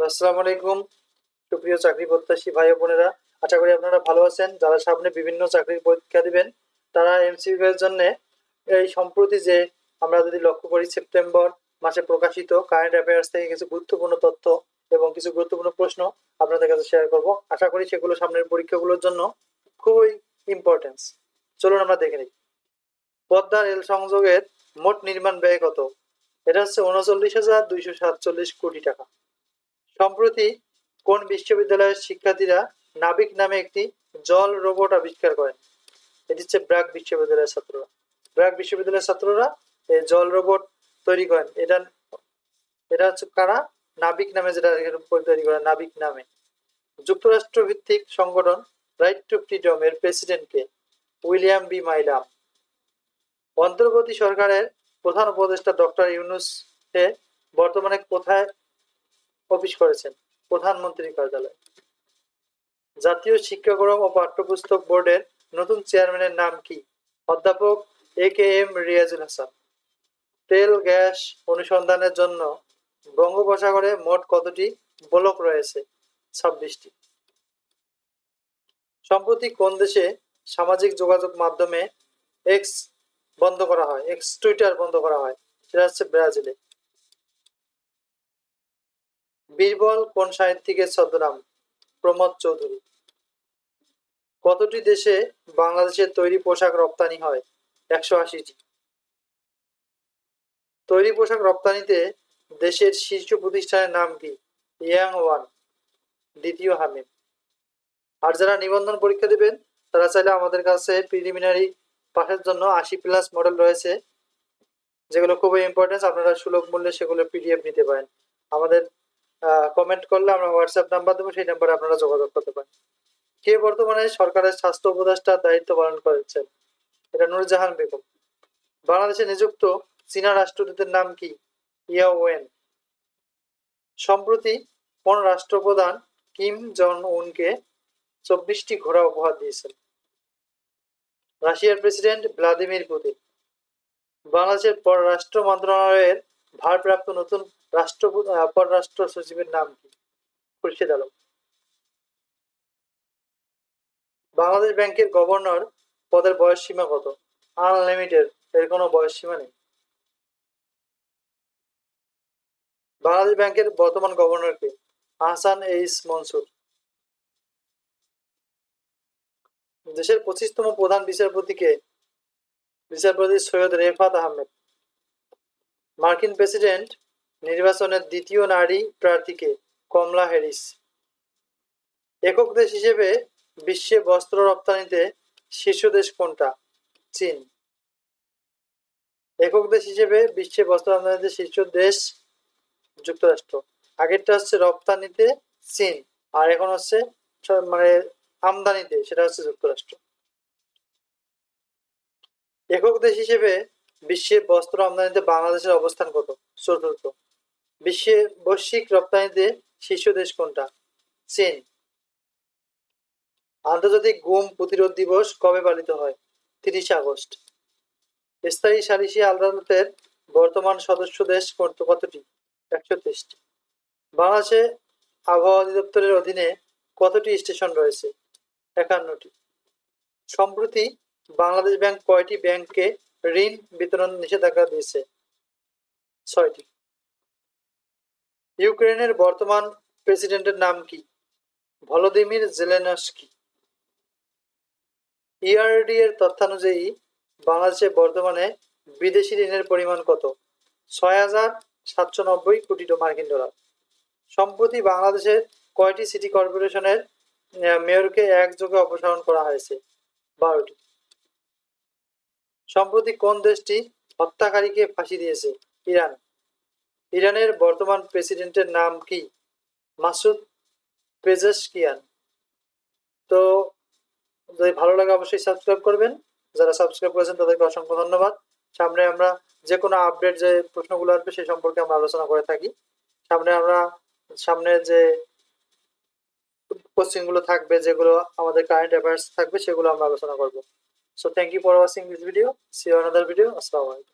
আসসালামু আলাইকুম সুপ্রিয় চাকরি প্রত্যাশী ভাই ও বোনেরা, আশা করি আপনারা ভালো আছেন। যারা সামনে বিভিন্ন চাকরির পরীক্ষা দিবেন তারা এমসিকিউ এর জন্য এই সম্প্রতি যে আমরা যদি লক্ষ্য করি সেপ্টেম্বর মাসে প্রকাশিত কারেন্ট অ্যাফেয়ার্স থেকে কিছু গুরুত্বপূর্ণ তথ্য এবং কিছু গুরুত্বপূর্ণ প্রশ্ন আপনাদের কাছে শেয়ার করব। আশা করি সেগুলো সামনের পরীক্ষাগুলোর জন্য খুবই ইম্পর্টেন্স। চলুন আমরা দেখে নিই। পদ্মা রেল সংযোগের মোট নির্মাণ ব্যয় কত? এটা হচ্ছে ৩৯,২৪৭ কোটি টাকা। সম্প্রতি কোন বিশ্ববিদ্যালয়ের শিক্ষার্থীরা নাবিক নামে একটি জল রোবট আবিষ্কার করেন? এটি হচ্ছে ব্র্যাক বিশ্ববিদ্যালয়ের ছাত্ররা। ব্র্যাক বিশ্ববিদ্যালয়ের ছাত্ররা এই জল রোবট তৈরি করেন। এটা এটা হচ্ছে কারা? নাবিক নামে, যেটা তৈরি করেন নাবিক নামে। যুক্তরাষ্ট্র ভিত্তিক সংগঠন রাইট টু ফ্রিডম এর প্রেসিডেন্ট কে? William B Milam. অন্তর্বর্তী সরকারের প্রধান উপদেষ্টা ডক্টর ইউনূস বর্তমানে কোথায় অফিস করেছেন? প্রধানমন্ত্রীর কার্যালয়। জাতীয় শিক্ষাক্রম ও পাঠ্যপুস্তক বোর্ডের নতুন চেয়ারম্যানের নাম কি? অধ্যাপক এ.কে.এম. রিয়াজুল হাসান। তেল গ্যাস অনুসন্ধানের জন্য বঙ্গোপসাগরে মোট কতটি ব্লক রয়েছে? 26টি। সম্প্রতি কোন দেশে সামাজিক যোগাযোগ মাধ্যমে এক্স বন্ধ করা হয়? এক্স টুইটার বন্ধ করা হয়? সেটা হচ্ছে ব্রাজিলে। বীরবল কোন সাহিত্যিকের ছদ্মনাম? প্রমোদ চৌধুরী। কতটি দেশে বাংলাদেশের তৈরি পোশাক রপ্তানি হয়? 180টি। তৈরি পোশাক রপ্তানিতে দেশের শীর্ষ প্রতিষ্ঠানের নাম কি? ইয়াং ওয়ান, দ্বিতীয় হামিদ। আর যারা নিবন্ধন পরীক্ষা দিবেন তারা চাইলে আমাদের কাছে প্রিলিমিনারি পাসের জন্য 80+ মডেল রয়েছে, যেগুলো খুবই ইম্পর্টেন্ট। আপনারা সুলভ মূল্যে সেগুলো পিডিএফ নিতে পারেন। আমাদের কমেন্ট করলে আমরা হোয়াটসঅ্যাপ নাম্বার দেবো, সেই নাম্বারে আপনারা যোগাযোগ করতে পারেন। কে বর্তমানে সরকারের স্বাস্থ্য উপদেষ্টার দায়িত্ব পালন করেছেন? এটা নুরজাহান বেগম। বাংলাদেশে নিযুক্ত চীনা রাষ্ট্রদূতের নাম কি? ইয়া ওয়েন। সম্প্রতি কোন রাষ্ট্রপ্রধান কিম জং উনকে 24টি ঘোড়া উপহার দিয়েছেন? রাশিয়ার প্রেসিডেন্ট ভ্লাদিমির পুতিন। বাংলাদেশের পররাষ্ট্র মন্ত্রণালয়ের ভারপ্রাপ্ত নতুন পররাষ্ট্র সচিবের নাম কি? খুরশিদ আলম। বাংলাদেশ ব্যাংকের গভর্নর পদের বয়স সীমা কত? আনলিমিটেড, এর কোনো বয়স সীমা নেই। বাংলাদেশ ব্যাংকের বর্তমান গভর্নর কে? আহসান এইচ মনসুর। দেশের 25তম প্রধান বিচারপতি কে? বিচারপতি সৈয়দ রেফাত আহমেদ। মার্কিন প্রেসিডেন্ট নির্বাচনের দ্বিতীয় নারী প্রার্থী কে? কমলা হ্যারিস। একক দেশ হিসেবে বিশ্বে বস্ত্র রপ্তানিতে শীর্ষ দেশ কোনটা? চীন। একক দেশ হিসেবে বিশ্বে বস্ত্র রপ্তানিতে শীর্ষ দেশ যুক্তরাষ্ট্র। আগেরটা হচ্ছে রপ্তানিতে চীন, আর এখন হচ্ছে মানে আমদানিতে সেটা হচ্ছে যুক্তরাষ্ট্র। একক দেশ হিসেবে বিশ্বে বস্ত্র আমদানিতে বাংলাদেশের অবস্থান কত? চতুর্থ। বিশ্বে বৈশ্বিক রপ্তানিতে শীর্ষ দেশ কোনটা? চীন। আন্তর্জাতিক গুম প্রতিরোধ দিবস কবে পালিত হয়? 30 আগস্ট। স্থায়ী সালিসি আদালতের বর্তমান সদস্য দেশ কতটি? 123টি। বাংলাদেশে আবহাওয়া অধিদপ্তরের অধীনে কতটি স্টেশন রয়েছে? 51টি। সম্প্রতি বাংলাদেশ ব্যাংক কয়টি ব্যাংককে ঋণ বিতরণ নিষেধাজ্ঞা দিয়েছে? 6টি। ইউক্রেনের বর্তমান প্রেসিডেন্টের নাম কি? Volodymyr Zelensky. ইআরডি এর তথ্যানুযায়ী বাংলাদেশে বর্তমানে বিদেশি ঋণের পরিমাণ কত? 6,790 কোটি মার্কিন ডলার। সম্প্রতি বাংলাদেশের কয়টি সিটি কর্পোরেশনের মেয়রকে একযোগে অপসারণ করা হয়েছে? 12টি। সম্প্রতি কোন দেশটি হত্যাকারীকে ফাঁসি দিয়েছে? ইরান। ইরানের বর্তমান প্রেসিডেন্টের নাম কি? Masoud Pezeshkian. তো যদি ভালো লাগে অবশ্যই সাবস্ক্রাইব করবেন। যারা সাবস্ক্রাইব করেছেন তাদেরকে অসংখ্য ধন্যবাদ। সামনে আমরা যে কোনো আপডেট যে প্রশ্নগুলো আসবে সেই সম্পর্কে আমরা আলোচনা করে থাকি। সামনে যে কোশ্চেনগুলো থাকবে, যেগুলো আমাদের কারেন্ট অ্যাফেয়ার্স থাকবে, সেগুলো আমরা আলোচনা করব। So thank you for watching this video. See you another video. আসসালামু আলাইকুম।